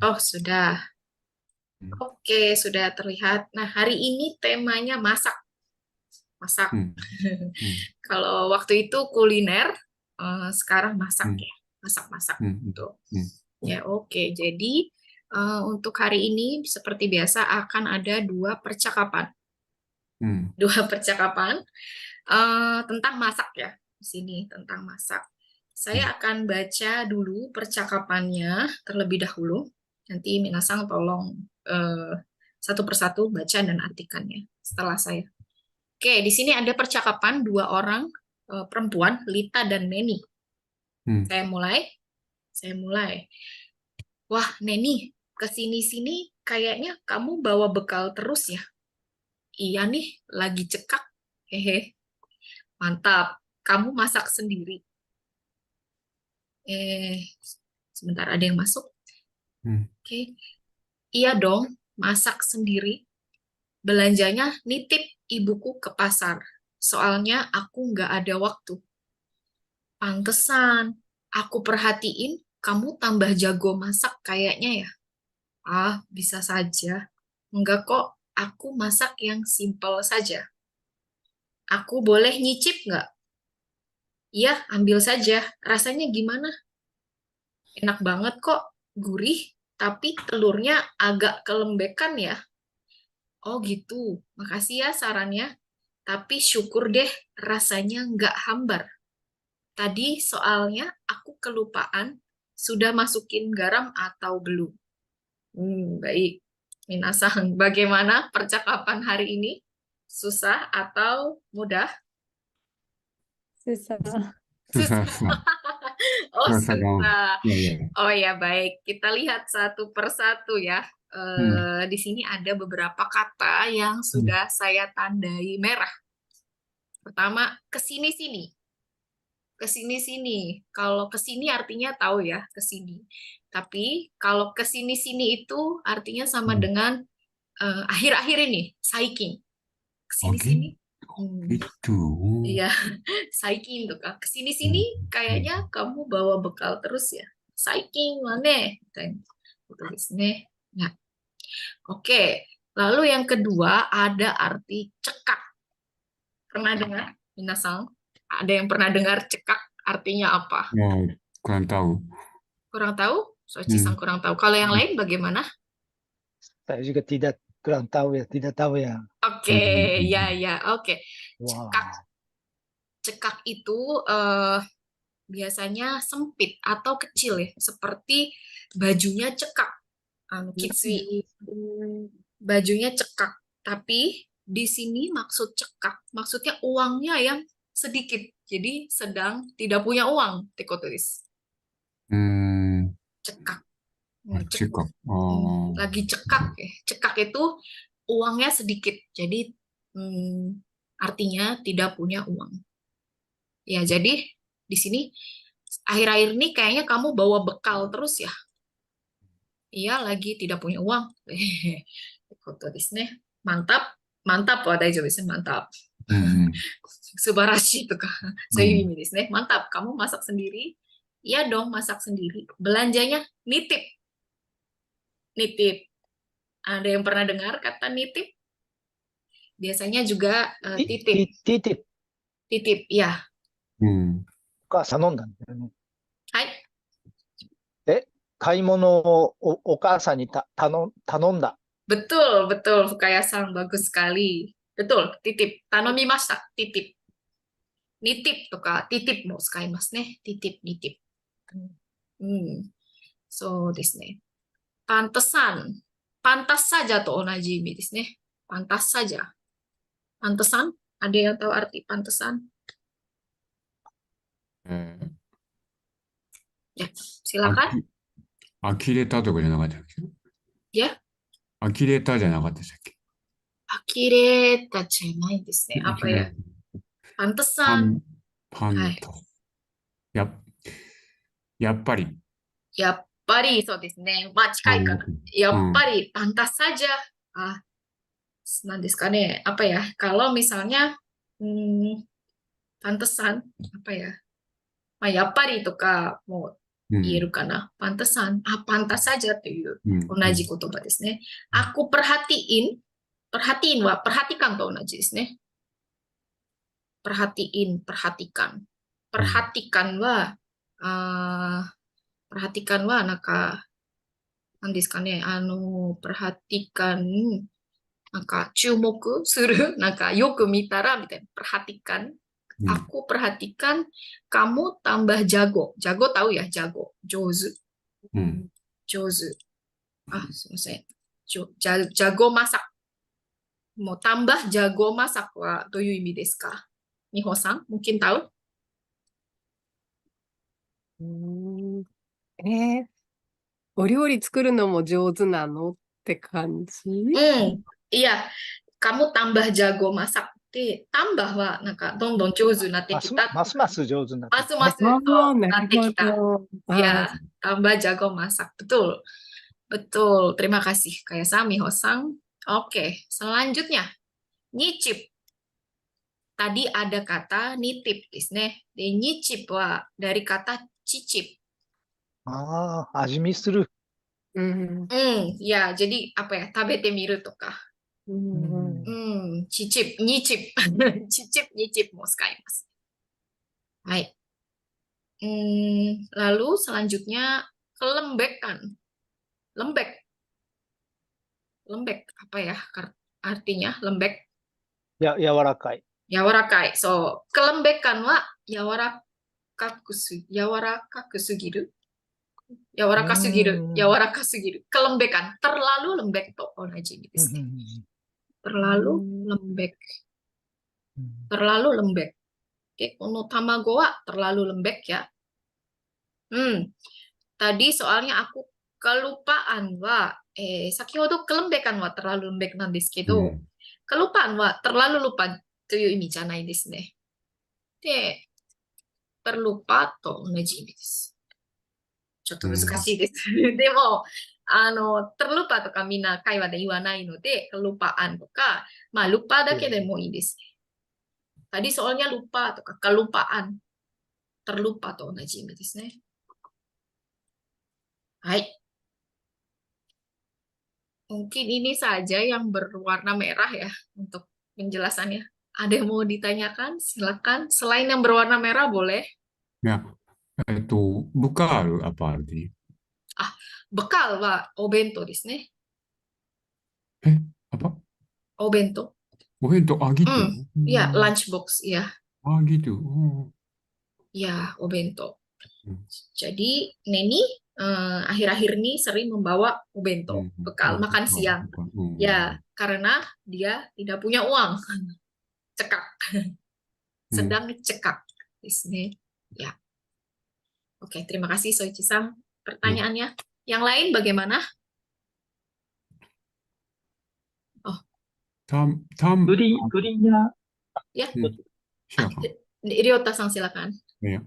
Oh, sudah. Hmm. Oke, sudah terlihat. Nah, hari ini temanya masak. Masak. Hmm. Hmm. Kalau waktu itu kuliner, sekarang masak Hmm. ya. Masak-masak. Hmm. Hmm. Tuh. Hmm. Ya, oke. Jadi, untuk hari ini, seperti biasa, akan ada dua percakapan. Hmm. Dua percakapan tentang masak ya. Di sini tentang masak. Hmm. Saya akan baca dulu percakapannya terlebih dahulu. Nanti Minasang tolong satu persatu baca dan artikannya setelah saya. Oke, di sini ada percakapan dua orang perempuan, Lita dan Neni. Hmm. Saya mulai. Saya mulai. Wah, Neni, kesini-sini kayaknya kamu bawa bekal terus ya. Iya nih, lagi cekak. Hehe, mantap. Kamu masak sendiri. Eh, sebentar ada yang masuk. Hmm. Oke. Iya dong, masak sendiri. Belanjanya nitip ibuku ke pasar. Soalnya aku nggak ada waktu. Pantesan, aku perhatiin kamu tambah jago masak kayaknya ya. Ah, bisa saja. Enggak kok, aku masak yang simple saja. Aku boleh nyicip nggak? Iya, ambil saja. Rasanya gimana? Enak banget kok, gurih, tapi telurnya agak kelembekan ya. Oh gitu, makasih ya sarannya. Tapi syukur deh rasanya nggak hambar. Tadi soalnya aku kelupaan sudah masukin garam atau belum. Baik. Minasang, bagaimana percakapan hari ini? Susah atau mudah? Susah. Susah. Oh, Rasakan. susah. Ya, ya. Oh ya, baik. Kita lihat satu persatu ya. Hmm. Di sini ada beberapa kata yang Hmm. sudah saya tandai merah. Pertama, kesini-sini. Kesini-sini. Kalau kesini artinya tahu ya, kesini. Tapi kalau kesini-sini itu artinya sama Hmm. dengan akhir-akhir ini, saiking. Oke. Kesini-sini. Hmm, Itu. iya, saiking tuh kak. Kesini-sini Hmm. kayaknya Hmm. kamu bawa bekal terus ya. Saiking mana? Tulis nih. Nah, oke. Lalu yang kedua ada arti cekak. Pernah dengar? Minasang? Ada yang pernah dengar cekak artinya apa? Ya, kurang tahu. Kurang tahu? Soichi-san Hmm. kurang tahu. Kalau yang lain bagaimana? Saya juga tidak kurang tahu ya, tidak tahu ya. Oke, ya, Hmm. ya, oke. Cekak. Wah. Cekak itu biasanya sempit atau kecil ya, seperti bajunya cekak. Kitsui. Bajunya cekak. Tapi di sini maksud cekak, maksudnya uangnya yang sedikit. Jadi sedang tidak punya uang, Teko tulis. Hmm. Cekak. Cekak. Oh. Lagi cekak ya. Cekak itu uangnya sedikit. Jadi artinya tidak punya uang. Ya, jadi di sini akhir-akhir ini kayaknya kamu bawa bekal terus ya. Iya, lagi tidak punya uang. Koto desu ne. Mantap. Mantap wa daijoubu desu. Mantap. うん。Subarashi to ka. う そういう意 ん。味ですね. Mantap. Kamu masak sendiri? Iya dong, masak sendiri. Belanjanya nitip. Nitip. Ada yang pernah dengar kata nitip? Biasanya juga titip. titip Titip, ya. うん。お母さん飲んだんだよね。Hai. 買い物をお母さんに頼んだ。 Betul, betul. Fukayasan bagus sekali. Betul, titip. Tanomimashita, titip. Nitip to ka, titip mo tsukaimasu ne. Titip, nitip. So desu ne. Pantesan. Pantas saja to onaji imi desu ne. Pantas saja. Pantesan? Ada yang tahu arti pantesan? Ya, あ silakan. き、呆れたとかじゃなかったっけ？ Ya, 呆れたじゃなかったでしたっけ？ akireta janai desu ne. 違 Apa ya? う。パ Pantesan. ン、パン Hai. と。や、やっぱり。Yappari, そうですね。まあ、近いかな。うん。やうん。っぱり、pantas saja. Ah, なんですかね。Apa ya? Kalau misalnya, pantesan, apa ya? まあ、やっぱりとか、もう、言えるかな。pantesan。pantas saja という同じ言葉ですね。aku perhatiin。perhatiin は perhatikan と同じですね。perhatiin、perhatikan。perhatikan は、perhatikan は、なんか、なんですかね、perhatikan、なんか、注目する、なんか、よく見たら、みたいな。perhatikan。aku perhatikan kamu tambah jago. Jago tahu ya, jago. 上手。上手。すいません。jago masak。もう、tambah jago masak はどういう意味ですか？美穂さん、mungkin tahu？うーんお料理作るのもsure手なのって感じiya, kamu tambah jago masak で、tambah はなんかどんどん上手になってきた。ますます上手になってきた。ますそうななってきた。るほど。Ya, tambah jago masak. Betul. Betul. Terima kasih, Kayak Sami Hosang. Oke, selanjutnya. Nyicip. Tadi ada kata nitip ですね。で、nyicip はdari kata cicip. 味見する。Ya, jadi apa ya? 食べてみるとか。cicip, nyicip. Cicip, nyicip も使います。はい。Lalu selanjutnya kelembekan. Lembek. Lembek apa ya artinya lembek? 柔らかい。Yawarakai. So, kelembekan wa yawaraka sugiru. Yawaraka sugiru. Yawaraka sugiru. Kelembekan. Terlalu lembek to onaji desu ne. Terlalu lembek. Terlalu lembek. Oke, kono tamago wa terlalu lembek ya. Tadi soalnya aku kelupaan wa sakihodo kelembekan wa terlalu lembek nan desu kedo, kelupaan wa terlalu lupa という意味じゃないですね。で、terlupa と同じ意味です。ちょっと難しいです。でも、terlupa とかみんな会話で言わないので、kelupaan とか、まあ、lupa だけでもいいですね。Tadi soalnya lupa とか kelupaan、terlupa と同じ意味ですね。はい。Mungkin ini saja yang berwarna merah ya untuk penjelasannya. Ada yang mau ditanyakan? Silakan. Selain yang berwarna merah boleh. いや、部下あるアパールでいい。bekal はお弁当ですね。apa? お弁当。お弁当、gitu. Ya, lunchbox ya. gitu. Ya, o bento. Jadi Neni akhir-akhir ini sering membawa o bento, bekal makan siang. Ya, karena dia tidak punya uang. Cekak. Sedang cekak. Disini. Ya. Oke, terima kasih Soichi-san pertanyaannya. Yang lain bagaimana? Gurinya. Ya. Silakan. Ryota-san silakan. Iya.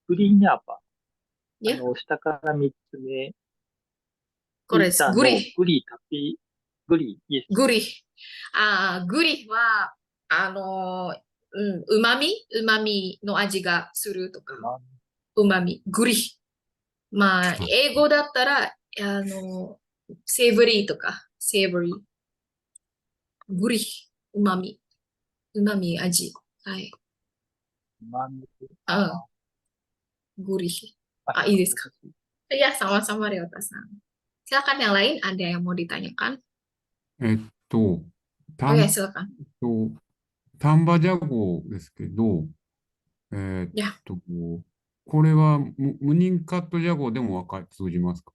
Gurinya apa? Ya. 下から3つ目。Kores. Gurih. Guri, tapi guri. Yes. Gurih. Gurih は、うまみの味がするとか、うまみ、グリ。まあ、英語だったら、セーブリーとか、セーブリー。グリ、うまみ、味。はい。グリ。いいですか。Ya, sama-sama Ryota-san. Silakan yang lain, ada yang mau ditanyakan? Ya, silakan. 丹波ジャゴですけど、これはムニンカットジャゴでも通じますか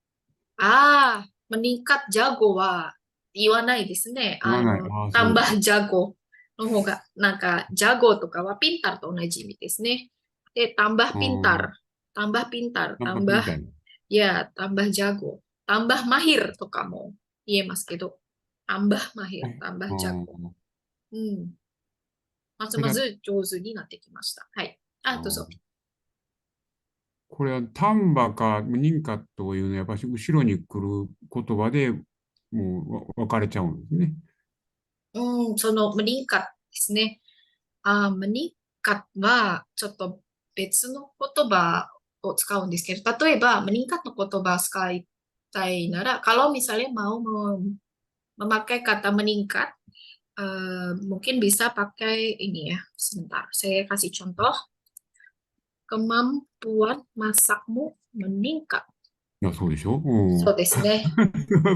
？meningkat jago は言わないですね。tambah jago の方が、なんか、jago とかはピンタルと同じ意味ですね。で、tambah pintar、tambah pintar、ya、tambah jago、tambah mahir とかも言えますけど、tambah mahir、tambah jago。ますます上手になってきました。はい。どうぞ。これは丹波かムニンカというのはやっぱり後ろに来る言葉でもう分かれちゃうんですね。そのムニンカですね。ムニンカはちょっと別の言葉を使うんですけど、例えばmeningkatの言葉を使いたいなら、kalau misalnya mau memakai kata meningkat, mungkin bisa pakai ini ya. Sebentar, saya kasih contoh. Kemampuan masakmu meningkat. いや、そうでしょうん。そうですね。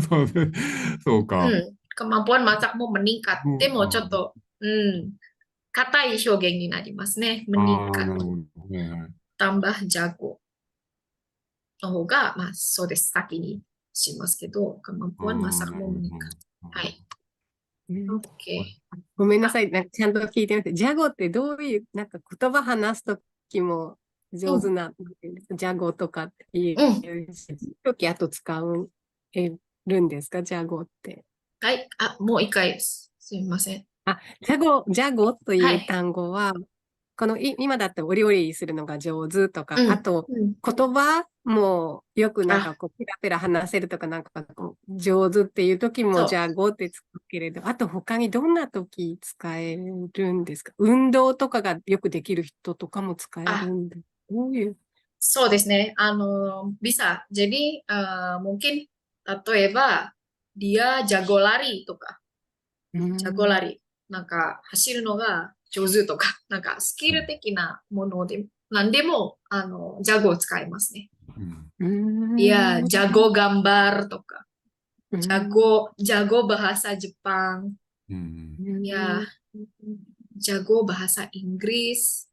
そうでそうか。kemampuan masakmu meningkat. うんでもちょっと、硬い表現になりますね。ああ、 meningkat なるほど。はいはい。 tambah jago の方が、まあそうです。先にしますけど、あ kemampuan あ、な masakmu るほど。 meningkat. はい。うん OK。ごめんなさい。なんかちゃんと聞いてみて。ジャゴってどういう、なんか言葉話すときも上手な、なんていうんですか、ジャゴとかっていう時、あと使るんですか、ジャゴって。はい。もう一回です。すみません。ジャゴとはいいう単語は、今だってお料理するのが上手とか、あと、うん言葉もよくなんかこう、ペラペラ話せるとか、なんかこう上手っていう時そうもジャゴって使うけれど、あと他にどんな時使えるんですか？運動とかがよくできる人とかも使えるんで、どういう。そうですね。bisa. Jadi, mungkin, 例えば、dia jago lari とか、jago lari。なんか、走るのが上手とか、なんか、スキル的なもので、何でも、ジャゴを使いますね。dia jago gambar とか、jago bahasa Jepang, うん。 ya, jago bahasa Inggris,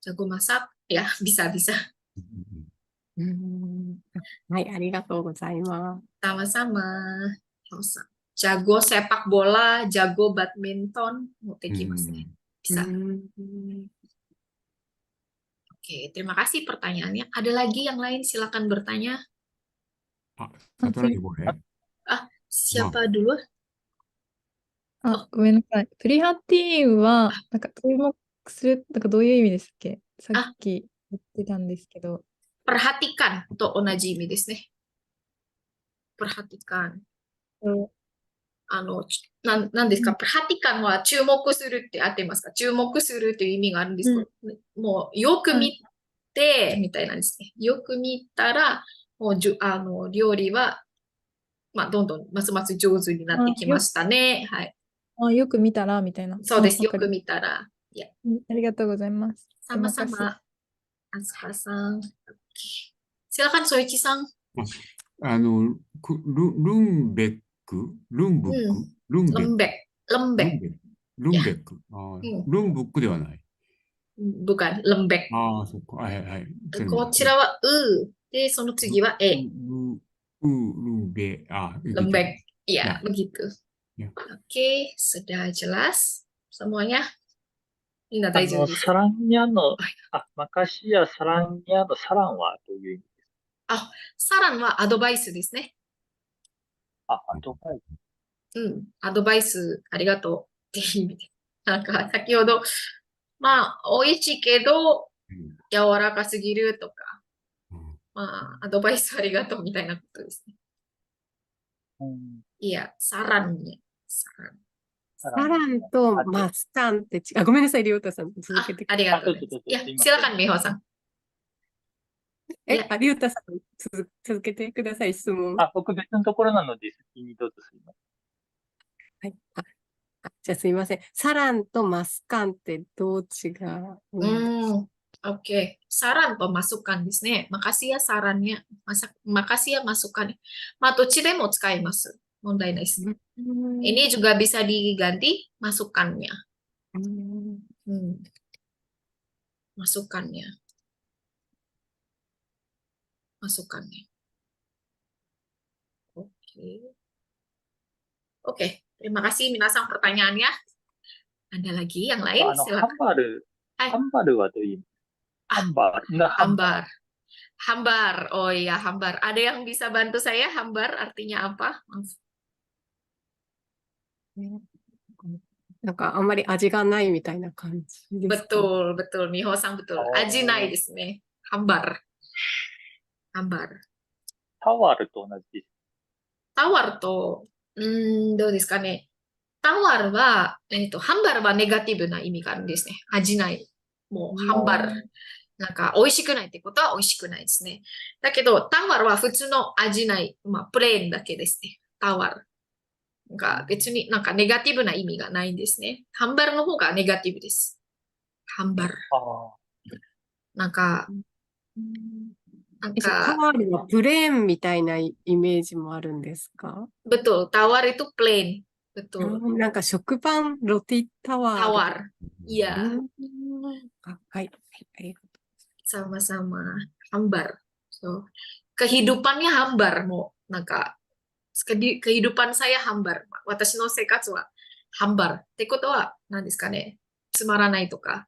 jago masak, ya, bisa-bisa. はい、ありがとうございます。Sama-sama. Jago sepak bola, jago badminton, mau dekimasu ne. Bisa. Oke, terima kasih pertanyaannya. Ada lagi yang lain? Silakan bertanya. あ、satu lagi boleh? Siapa dulu? ごめんなさい。プリハティーンは、なんか注目する、なんかどういう意味ですっけ？さっき言ってたんですけど。Perhatikan と同じ意味ですね。perhatikan。なんですか、perhatikan は注目するって合ってますか？注目するという意味があるんですけど、もうよく見て、みたいなんですね。よく見たら、もう料理は、まあ、どんどんますます上手になってきましたね。はい。よく見たらみたいな。そうです。よく見たら。ありがとうございます。Sama-sama. Asuka-san. Silakan Soichi-san. ルンベックルンブックルンベック Lembek. ルンベックルンブックではない。Bukan, lembek. ああ、そっか。はいはい。こちらはで、その次はルンベ、lembek. Ya, Ya. begitu. Ya. Oke, sudah jelas semuanya? みんな大丈夫ですサランニャの、マカシやサランニャのサランはどういう意味ですか？サランはアドバイスですね。アドバイス。アドバイスありがとうっていう意味で。なんか先ほど、まあ、美味しいけど、柔らかすぎるとか、まあ、アドバイスありがとうみたいなことですね。いや、サランね。サランとマスタンってごめんなさい、りょうたさん続けて。ありがとうございます。いや、silakan美穂さん。りょうたさん続けてください、質問。僕別のところなので先にどうぞすいません。はい。じゃあすいません。サランとマスカンってどう違う？Oke, saran pemasukan ですね。makasih ya sarannya. Makasih ya masukan. まあ、どっちでも使います。問題ないです。Ini juga bisa diganti masukannya. Masukannya. Oke, terima kasih minasan pertanyaannya. Ada lagi yang lain? ハンバルはどういう意味？ハンバル。Hambar. Oh iya, hambar. Ada yang bisa bantu saya? Hambar artinya apa? なんかあんまり味がないみたいな感じですか？ Betul, betul. Miho-san betul. Aji nai desu ne. Hambar. タワルと同じです。タワルと、どうですかね。タワルは、ハンバルはネガティブな意味があるんですね。味ない。もう、ハンバル。なんか、美味しくないってことは美味しくないですね。だけど、タワルは普通の味ない、まあ、プレーンだけですね。タワル。なんか、別になんかネガティブな意味がないんですね。ハンバルの方がネガティブです。ハンバル。あなんか、なんタか、ワールはプレーンみたいなイメージもあるんですか？ betul, tawar itu plain. Betul. なんか食パン、ロティタワール。 Tawar. Iya, はい。ありがと sama-sama. Hambar. So, kehidupannya hambar, mo. Naka, kehidupan saya hambar. Watashi no seikatsu wa hambar. Te koto wa, nan desu ka ne? Tsumaranai toka,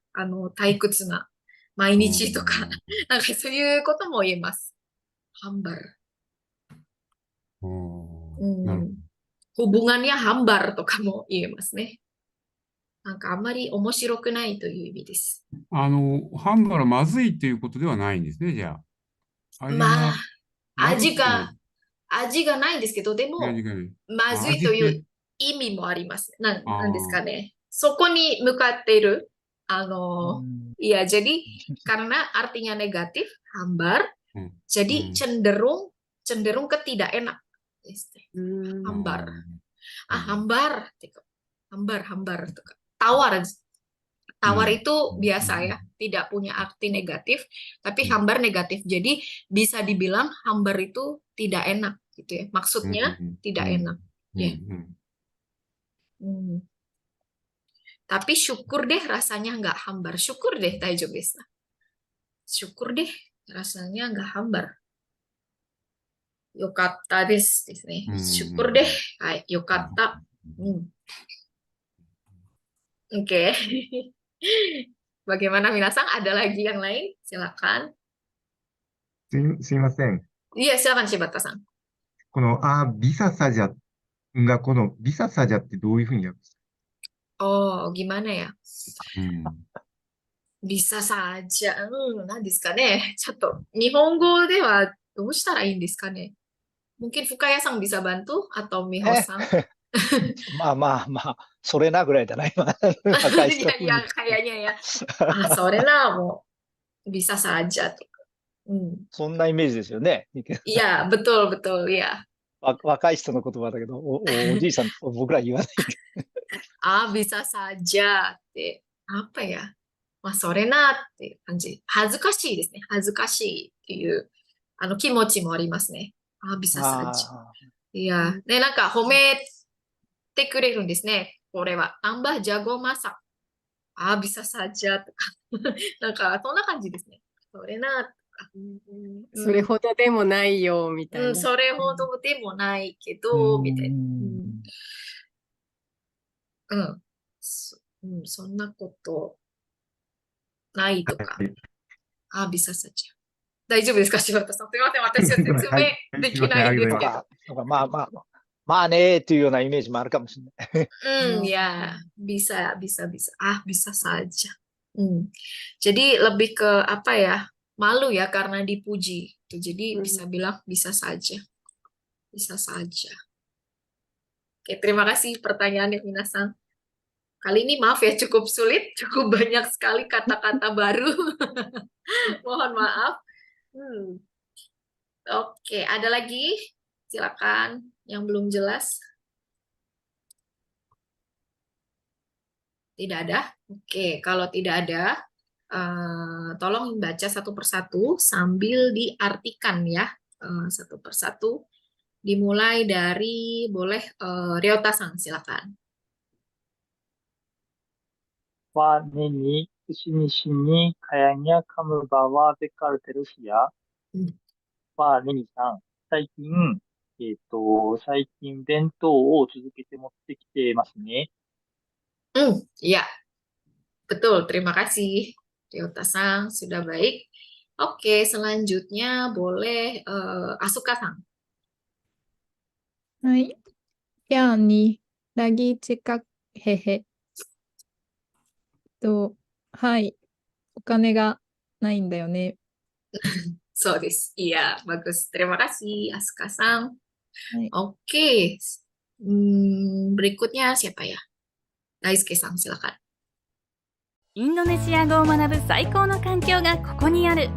taikutsu na mainichi toka. なんかそういうことも言えます。hambar. なるほ hubungannya hambar とかも言えますね。なんかあんまり面白くないという意味です。ど。ハンバルはまずいっていうことではないんですね、じゃあ。味まあ、が悪くて味がないんですけど、でも、味がない。まずい味って、という意味もあります。なんですあかね。そこに向かっている。あ。Iya, jadi karena artinya negatif, hambar, うん。 jadi cenderung ke tidak enak. う。hambar. うん hambar. Hambar. Tawar. Tawar itu biasa ya, tidak punya arti negatif, tapi hambar negatif. Jadi bisa dibilang hambar itu tidak enak gitu ya. Maksudnya tidak enak. Ya. Tapi syukur deh rasanya nggak hambar. Syukur deh daijoubu desu. Syukur deh rasanya nggak hambar. Yokatta desu ですね。syukur deh. Hai, yokatta. Oke. Bagaimana minasan? Ada lagi yang lain? Silakan. すいません。 Iya, silakan Shibata-san. ビササジャが、ビササジャってどういうふうに訳す？ Oh, gimana ya? うん。 Bisa saja. 何ですかね。ちょっと、日本語ではどうしたらいいんですかね。Mungkin Fukaya-san bisa bantu? Atau え Miho-san? まあ、それなぐらいだな、今。若い人 Iya, kayaknya ya. Sore na, mau bisa saja. そんなイメージですよね。Iya, betul, ya. 若い人の言葉だけど、おじいさん、僕ら言わないけど。bisa saja って、apa ya? まあ、それなっていう感じ。恥ずかしいですね。恥ずかしいっていう、気持ちもありますね。bisa saja。いや、で、なんか褒めてくれるんですね。これは。tambah jago masak。bisa saja とか。なんか、そんな感じですね。それなとか。それほどでもないよ、みたいな。それほどでもないけど、みたいな。そんなことないとか。bisa saja。大丈夫ですか、柴田さん。すみません、私は説明できないんですけど。まあねっていうようなイメージもあるかもしれない。ya, bisa saja. Jadi lebih ke apa ya? Malu ya karena dipuji. Jadi bisa bilang bisa saja. Bisa saja. Oke, terima kasih pertanyaannya Minasan. Kali ini maaf ya cukup sulit, cukup banyak sekali kata-kata baru. Mohon maaf. Oke, ada lagi? Silakan yang belum jelas. Tidak ada? Oke, kalau tidak ada, tolong baca satu persatu sambil diartikan ya. Satu persatu. Dimulai dari, boleh Ryota-san, silakan. は根に、節にしに、かやにゃかむばはべかるてるしや。は根にさん、最近弁当を続けて持ってきてますね。Ya, betul. Terima kasih, Ryota-san, sudah baik. Oke, selanjutnya boleh Asuka-san. はい。やに、ラギチカヘヘ。はい。お金がないんだよね。そうです。Iya, bagus. Terima kasih, Asuka-san. はい。 Oke. Berikutnya siapa ya? Daisuke-san, silakan. インドネシア語を学ぶ最高の環境がここにある。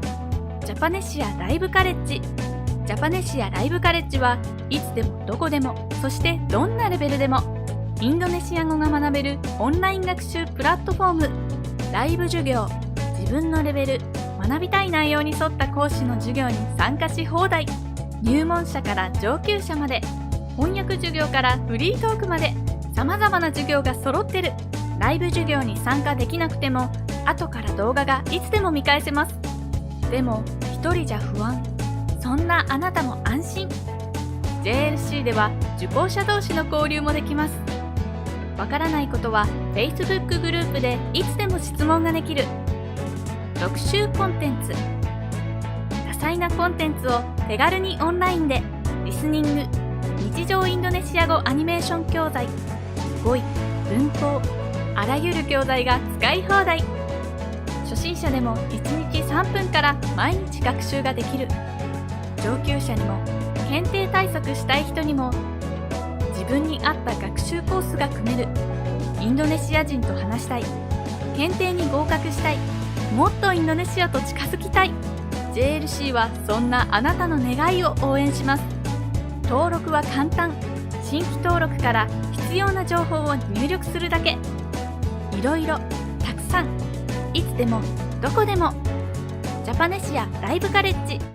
ジャパネシアライブカレッジ。ジャパネシアライブカレッジはいつでもどこでも、そしてどんなレベルでもインドネシア語が学べるオンライン学習プラットフォーム。ライブ授業、自分のレベル、学びたい内容に沿った講師の授業に参加し放題。入門者から上級者まで、翻訳授業からフリートークまで、様々な授業が揃ってる。ライブ授業に参加できなくても、後から動画がいつでも見返せます。でも、一人じゃ不安。そんなあなたも安心。JLC では受講者同士の交流もできます。わからないことは Facebook グループでいつでも質問ができる。特集コンテンツ。多彩なコンテンツを手軽にオンラインで。リスニング、日常インドネシア語アニメーション教材、語彙、文法、あらゆる教材が使い放題。初心者でも1日3分から毎日学習ができる。上級者にも検定対策したい人にも自分に合った学習コースが組める。インドネシア人と話したい、検定に合格したい、もっとインドネシアと近づきたい。 JLC はそんなあなたの願いを応援します。登録は簡単。新規登録から必要な情報を入力するだけ。いろいろ、たくさん、いつでもどこでも。ジャパネシアライブカレッジ。